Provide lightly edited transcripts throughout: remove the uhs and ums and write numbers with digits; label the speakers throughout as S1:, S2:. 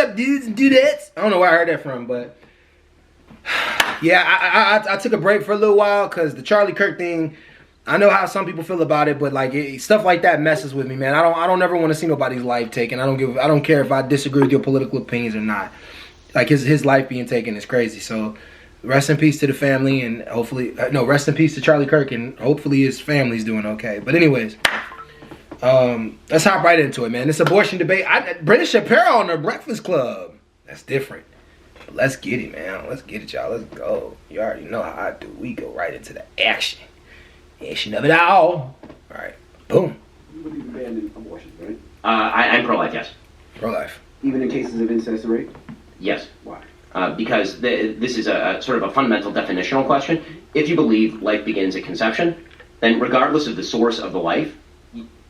S1: up, dudes, and dudettes? I don't know where I heard that from, but yeah, I took a break for a little while because the Charlie Kirk thing. I know how some people feel about it, but like stuff like that messes with me, man. I don't ever want to see nobody's life taken. I don't care if I disagree with your political opinions or not. Like his life being taken is crazy. So rest in peace to the family, and hopefully rest in peace to Charlie Kirk, and hopefully his family's doing okay. But anyways, let's hop right into it, man. This abortion debate. Brendan Shapiro on the Breakfast Club. That's different. But let's get it, man. Let's get it, y'all. Let's go. You already know how I do. We go right into the action. Action of it all. All right. Boom.
S2: You believe in banning abortion, right?
S3: I'm pro-life, yes.
S1: Pro-life.
S2: Even in cases of incest or rape?
S3: Yes.
S2: Why?
S3: Because this is a sort of a fundamental definitional question. If you believe life begins at conception, then regardless of the source of the life,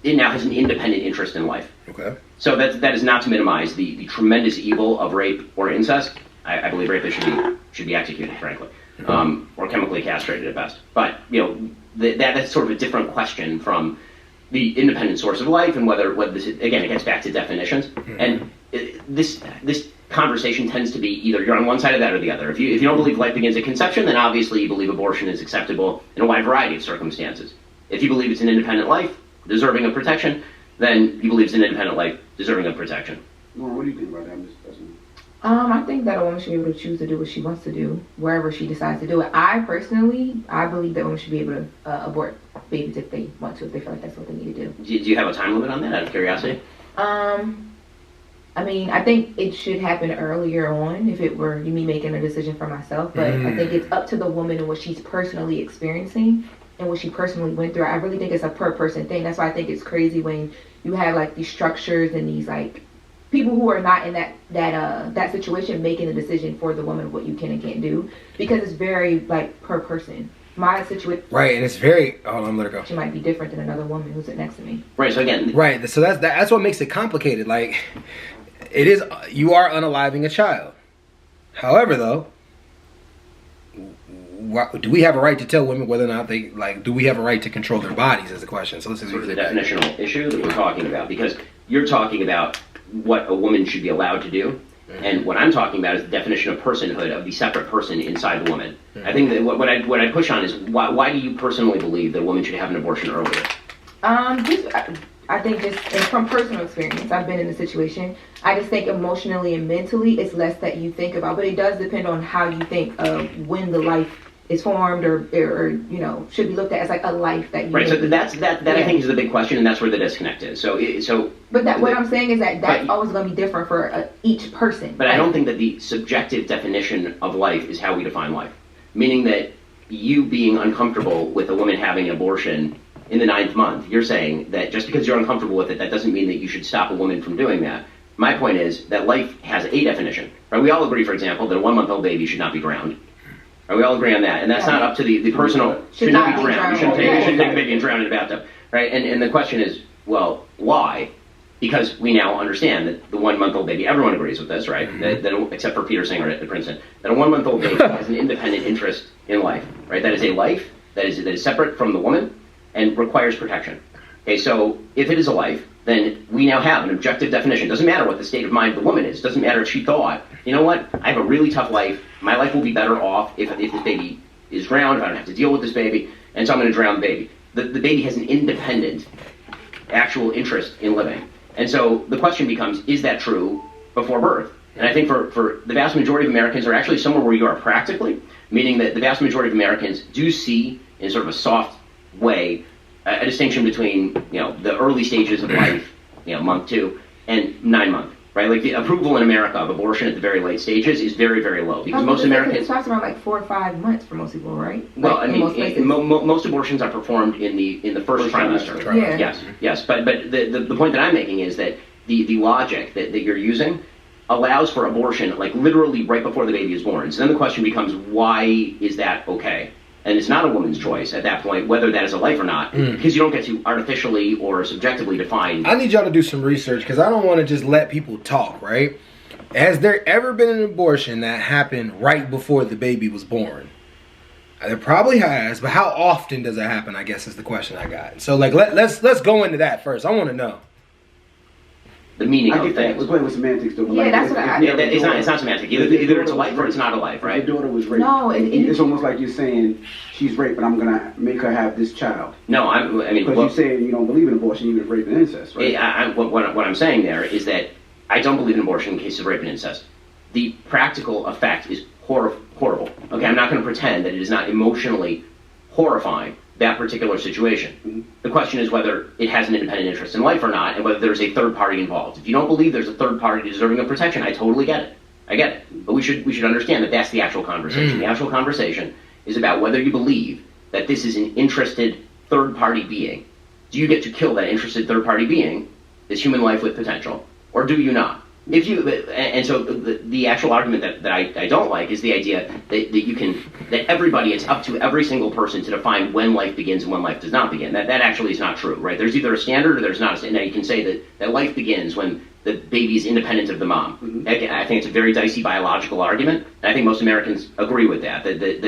S3: it now has an independent interest in life.
S1: Okay.
S3: So that is not to minimize the tremendous evil of rape or incest. I believe rapists should be executed, frankly, or chemically castrated at best. But that's sort of a different question from the independent source of life, and whether this again, it gets back to definitions. And this conversation tends to be either you're on one side of that or the other. If you don't believe life begins at conception, then obviously you believe abortion is acceptable in a wide variety of circumstances. If you believe it's an independent life deserving of protection, then you believe it's an independent life deserving of protection.
S2: Lauren, what do you think about that?
S4: I think that a woman should be able to choose to do what she wants to do, wherever she decides to do it. I believe that women should be able to abort babies if they want to, if they feel like that's what they need to do.
S3: Do you have a time limit on that, out of curiosity?
S4: I mean, I think it should happen earlier on if it were me making a decision for myself, but I think it's up to the woman and what she's personally experiencing and what she personally went through. I really think it's a per person thing. That's why I think it's crazy when you have like these structures and these like people who are not in that situation making a decision for the woman what you can and can't do, because it's very like per person. My situation,
S1: right, and it's very. Hold on, let her go.
S4: She might be different than another woman who's sitting next to me.
S3: Right. So again,
S1: right. So that's what makes it complicated. Like, it is. You are unaliving a child. However, though, do we have a right to tell women whether or not they like? Do we have a right to control their bodies? Is the question. So this is
S3: sort of the definitional issue that we're talking about, because you're talking about what a woman should be allowed to do. And what I'm talking about is the definition of personhood of the separate person inside the woman. I think that what I push on is why do you personally believe that a woman should have an abortion earlier?
S4: I think just from personal experience, I've been in the situation. I just think emotionally and mentally, it's less that you think about, but it does depend on how you think of when the life is formed, or should be looked at as like a life that you.
S3: Right. So that I think is the big question, and that's where the disconnect is. But
S4: what I'm saying is that's always going to be different for each person.
S3: But I don't think that the subjective definition of life is how we define life. Meaning that you being uncomfortable with a woman having an abortion in the 9th month, you're saying that just because you're uncomfortable with it, that doesn't mean that you should stop a woman from doing that. My point is that life has a definition. Right? We all agree, for example, that a 1-month-old baby should not be drowned. Right? We all agree on that, and that's not up to the personal. Should not be drowned. You shouldn't take a baby and drown in a bathtub. Right? And the question is, well, why? Because we now understand that the 1-month-old baby, everyone agrees with this, right? That except for Peter Singer at Princeton, that a 1-month-old baby has an independent interest in life, right? That is a life that is separate from the woman and requires protection. Okay, so if it is a life, then we now have an objective definition. Doesn't matter what the state of mind of the woman is. Doesn't matter if she thought, you know what, I have a really tough life. My life will be better off if this baby is drowned, if I don't have to deal with this baby, and so I'm going to drown the baby. The baby has an independent, actual interest in living. And so the question becomes, is that true before birth? And I think for the vast majority of Americans are actually somewhere where you are practically, meaning that the vast majority of Americans do see in sort of a soft way a distinction between, the early stages of life, month 2, and 9 month, right? Like the approval in America of abortion at the very late stages is very, very low, because most Americans.
S4: It starts around like 4 or 5 months for most people, right?
S3: Well, I mean, most abortions are performed in the first trimester.
S4: Yeah.
S3: Yes. But the point that I'm making is that the logic that you're using allows for abortion like literally right before the baby is born. So then the question becomes, why is that okay? And it's not a woman's choice at that point whether that is a life or not, because you don't get to artificially or subjectively define.
S1: I need y'all to do some research, because I don't want to just let people talk, right? Has there ever been an abortion that happened right before the baby was born? There probably has, but how often does it happen, I guess, is the question I got. So, like, let's go into that first. I want to know.
S3: the meaning
S2: I
S3: of
S2: get that.
S3: things.
S2: We're playing with semantics, though.
S4: Yeah, that's what I-
S3: Yeah, it's not semantic. Either it's a life or it's not a life,
S2: If
S3: right?
S2: your daughter was raped.
S4: No,
S2: It's almost like you're saying she's raped, but I'm gonna make her have this child.
S3: No, I mean,
S2: Because
S3: well,
S2: you're saying you don't believe in abortion, even if rape and incest, right?
S3: what I'm saying there is that I don't believe in abortion in cases of rape and incest. The practical effect is horrible. Okay, I'm not going to pretend that it is not emotionally horrifying, that particular situation.
S2: Mm-hmm.
S3: The question is whether it has an independent interest in life or not, and whether there's a third party involved. If you don't believe there's a third party deserving of protection, I totally get it. I get it. But we should understand that that's the actual conversation. The actual conversation is about whether you believe that this is an interested third party being. Do you get to kill that interested third party being, this human life with potential, or do you not? If you, and so the actual argument that I don't like is the idea that everybody, it's up to every single person to define when life begins and when life does not begin. That actually is not true, right? There's either a standard or there's not a standard. Now you can say that life begins when the baby is independent of the mom. Mm-hmm. I think it's a very dicey biological argument, and I think most Americans agree with that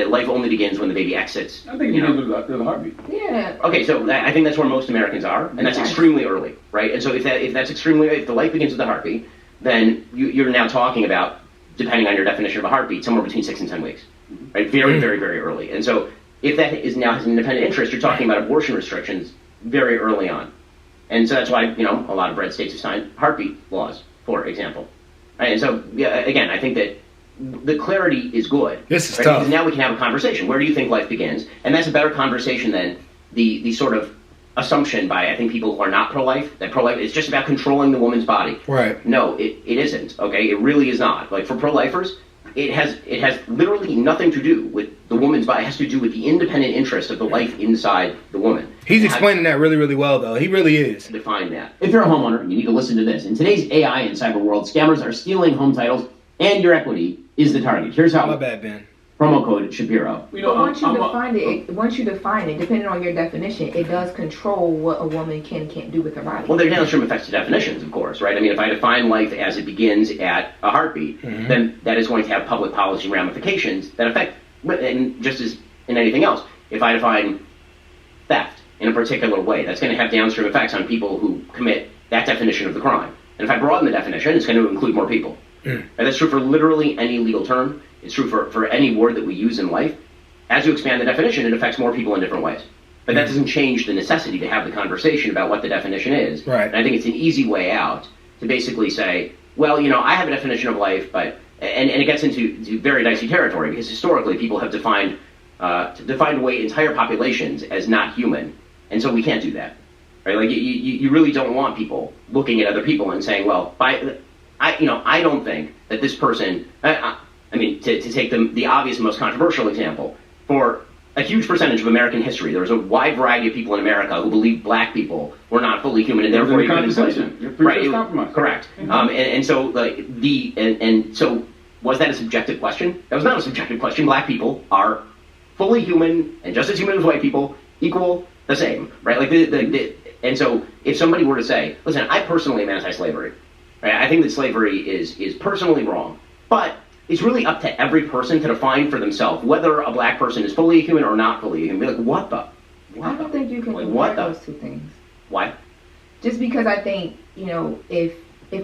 S3: life only begins when the baby exits.
S2: I think you know the heartbeat.
S4: Yeah.
S3: Okay, so I think that's where most Americans are, and that's extremely early, right? And so if the life begins with the heartbeat, then you're now talking about, depending on your definition of a heartbeat, somewhere between 6 and 10 weeks, right? Very, very, very early. And so if that is now has an independent interest, you're talking about abortion restrictions very early on. And so that's why, a lot of red states have signed heartbeat laws, for example. Right? And so, again, I think that the clarity is good.
S1: This is
S3: right?
S1: tough.
S3: Because now we can have a conversation. Where do you think life begins? And that's a better conversation than the sort of assumption by, I think, people who are not pro-life, that pro-life is just about controlling the woman's body.
S1: Right.
S3: No, it isn't, okay? It really is not. Like, for pro-lifers, it has literally nothing to do with the woman's body. It has to do with the independent interest of the life inside the woman.
S1: He's explaining that really, really well, though. He really is.
S3: Define that. If you're a homeowner, you need to listen to this. In today's AI and cyber world, scammers are stealing home titles, and your equity is the target. Here's how.
S1: My bad, Ben.
S3: Promo code Shapiro.
S4: But once you define it, depending on your definition, it does control what a woman can and can't do with her body.
S3: Well, there are downstream effects to definitions, of course, right? I mean, if I define life as it begins at a heartbeat, then that is going to have public policy ramifications that affect, and just as in anything else, if I define theft in a particular way, that's going to have downstream effects on people who commit that definition of the crime. And if I broaden the definition, it's going to include more people. And that's true for literally any legal term. It's true for any word that we use in life. As you expand the definition, it affects more people in different ways. But that doesn't change the necessity to have the conversation about what the definition is.
S1: Right.
S3: And I think it's an easy way out to basically say, well, I have a definition of life, but and it gets into very dicey territory because historically people have defined away entire populations as not human, and so we can't do that. Right? Like you really don't want people looking at other people and saying, well, I don't think that this person. I mean, to take the obvious, most controversial example, for a huge percentage of American history, there was a wide variety of people in America who believed black people were not fully human and therefore you couldn't enslave them. Right? Correct. And so so was that a subjective question? That was not a subjective question. Black people are fully human and just as human as white people, equal, the same. Right? Like and so if somebody were to say, listen, I personally am anti-slavery. Right? I think that slavery is personally wrong, but it's really up to every person to define for themselves whether a black person is fully human or not fully human. Be like, what the?
S4: I don't think you can
S3: compare
S4: those two things.
S3: Why?
S4: Just because I think, if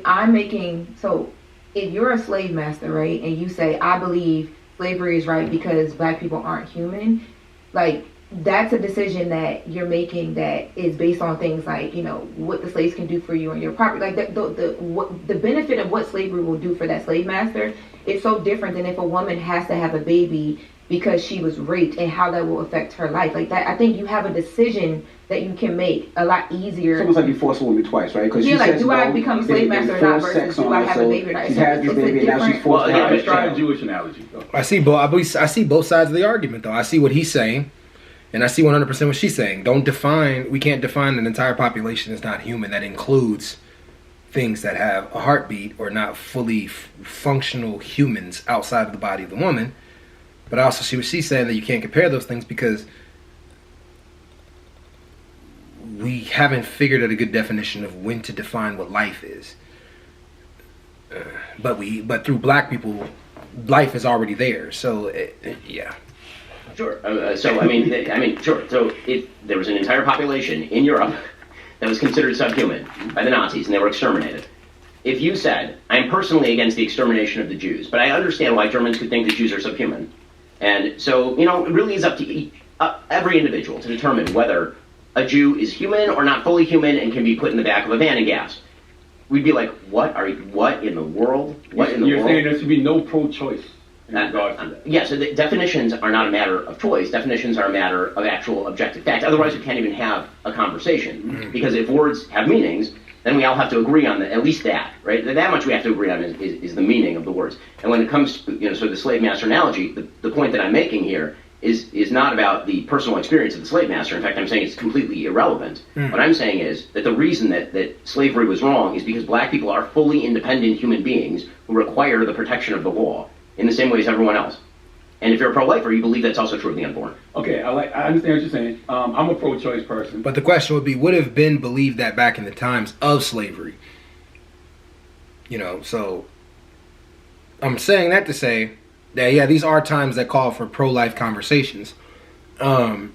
S4: I'm making, so if you're a slave master, right, and you say, I believe slavery is right because black people aren't human, like, that's a decision that you're making that is based on things like, what the slaves can do for you and your property. Like, the benefit of what slavery will do for that slave master is so different than if a woman has to have a baby because she was raped and how that will affect her life. Like that, I think you have a decision that you can make a lot easier.
S2: It's almost like you force a woman twice, right? Because
S4: do I become a slave master or not versus do I have a baby or not?
S2: She has this baby and now she's forced to have
S5: Let's try a Jewish analogy, though.
S1: I see both sides of the argument, though. I see what he's saying, and I see 100% what she's saying. We can't define an entire population as not human. That includes things that have a heartbeat or not fully functional humans outside of the body of the woman. But I also see what she's saying, that you can't compare those things because we haven't figured out a good definition of when to define what life is. But through black people, life is already there. So yeah.
S3: Sure. So I mean, sure. So if there was an entire population in Europe that was considered subhuman by the Nazis and they were exterminated, if you said, I'm personally against the extermination of the Jews, but I understand why Germans could think the Jews are subhuman. And so, it really is up to every individual to determine whether a Jew is human or not fully human and can be put in the back of a van and gassed. We'd be like, what in the world?
S5: You're saying there should be no pro-choice in regards to that?
S3: Yeah, so the definitions are not a matter of choice. Definitions are a matter of actual objective fact. Otherwise, we can't even have a conversation. Because if words have meanings, then we all have to agree on at least that, right? That much we have to agree on is the meaning of the words. And when it comes to, so the slave master analogy, the point that I'm making here is not about the personal experience of the slave master. In fact, I'm saying it's completely irrelevant. What I'm saying is that the reason that slavery was wrong is because black people are fully independent human beings who require the protection of the law in the same way as everyone else. And if you're a pro-lifer, you believe that's also true of the unborn.
S5: Okay, I understand what you're saying. I'm a pro-choice person.
S1: But the question would be, would have been believed that back in the times of slavery? So I'm saying that to say that, yeah, these are times that call for pro-life conversations. I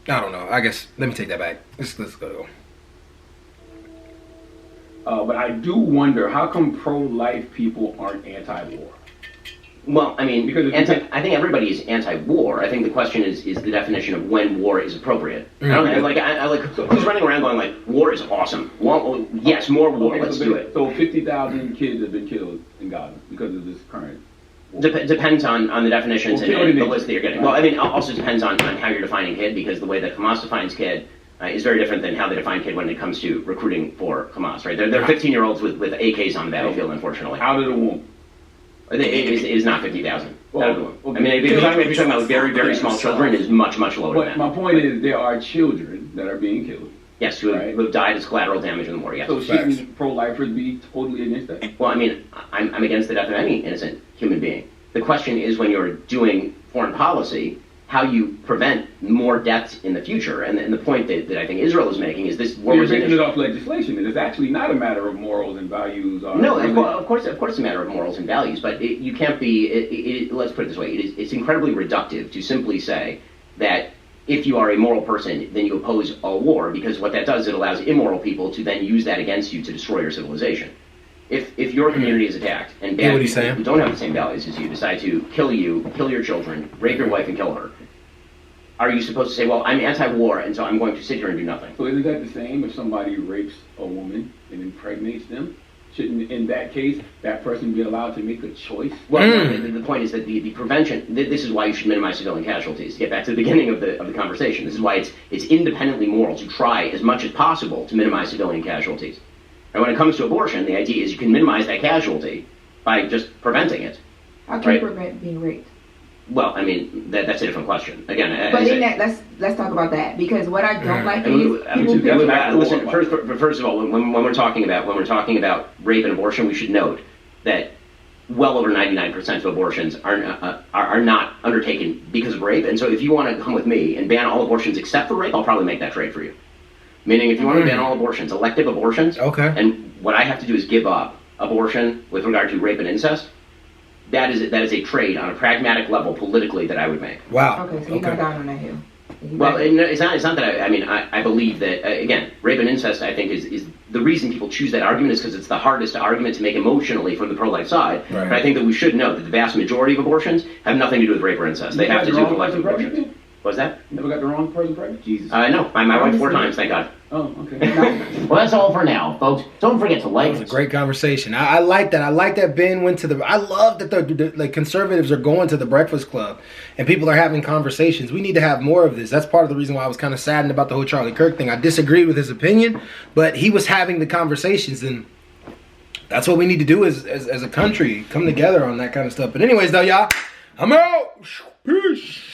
S1: don't know. I guess, let me take that back. Let's go.
S5: But I do wonder, how come pro-life people aren't anti-war?
S3: Well, I mean,
S5: Because
S3: I think everybody is anti-war. I think the question is the definition of when war is appropriate. I don't who's running around going like, war is awesome. Well, yes, more war.
S5: Okay,
S3: let's do it.
S5: So 50,000 kids have been killed in Gaza because of this current.
S3: Depends on the definitions
S5: Well,
S3: and the list that you're getting. Well, I mean, also depends on how you're defining kid, because the way that Hamas defines kid is very different than how they define kid when it comes to recruiting for Hamas, right? They're 15-year-olds with AKs on the battlefield, unfortunately.
S5: Out of the womb.
S3: It is not 50,000.
S5: Well,
S3: Out of the womb.
S5: okay.
S3: I mean, if you're talking about very, very small children, it is much, much lower
S5: But
S3: than that.
S5: my point is, there are children that are being killed.
S3: Yes, who have died as collateral damage in the war, yes.
S5: So shouldn't pro-lifers be totally against that?
S3: Well, I mean, I'm against the death of any innocent human being. The question is, when you're doing foreign policy, how you prevent more deaths in the future. And the point that I think Israel is making is this war
S5: You're
S3: was
S5: making it off legislation, and it's actually not a matter of morals and values.
S3: No, of course it's a matter of morals and values, but you can't be, let's put it this way, it's incredibly reductive to simply say that if you are a moral person, then you oppose all war, because what that does, it allows immoral people to then use that against you to destroy your civilization. If your community is attacked and bad people who don't have the same values as you decide to kill you, kill your children, rape your wife and kill her, are you supposed to say, well, I'm anti-war, and so I'm going to sit here and do nothing?
S5: So isn't that the same if somebody rapes a woman and impregnates them? Shouldn't, in that case, that person be allowed to make a choice?
S3: Well, no, the point is that the prevention, this is why you should minimize civilian casualties. To get back to the beginning of the conversation, this is why it's independently moral to try as much as possible to minimize civilian casualties. And when it comes to abortion, the idea is you can minimize that casualty by just preventing it.
S4: How can you prevent being raped?
S3: Well, I mean, that's a different question. Again,
S4: but in that, let's talk about that, because what I don't like is
S3: listen. First of all, when we're talking about rape and abortion, we should note that well over 99% of abortions are not undertaken because of rape. And so, if you want to come with me and ban all abortions except for rape, I'll probably make that trade for you. Meaning, if you want to ban all abortions, elective abortions,
S1: okay,
S3: and what I have to do is give up abortion with regard to rape and incest. That is a trade on a pragmatic level politically that I would make.
S1: Wow.
S4: Okay, so you're not down on that hill.
S3: Well, it's not that I believe that, again, rape and incest, I think, is the reason people choose that argument is because it's the hardest argument to make emotionally from the pro-life side.
S1: Right.
S3: But I think that we should note that the vast majority of abortions have nothing to do with rape or incest. They have to do with elective abortions. What was that?
S5: Never got the wrong person pregnant? Jesus.
S3: No, my wife 4 times, thank God.
S5: Oh, okay.
S3: Well, that's all for now, folks. Don't forget to like.
S1: That was a great conversation. I like that. I like that Ben went to the. I love that the conservatives are going to the Breakfast Club, and people are having conversations. We need to have more of this. That's part of the reason why I was kind of saddened about the whole Charlie Kirk thing. I disagreed with his opinion, but he was having the conversations, and that's what we need to do as a country, come together on that kind of stuff. But anyways, though, y'all, I'm out. Peace.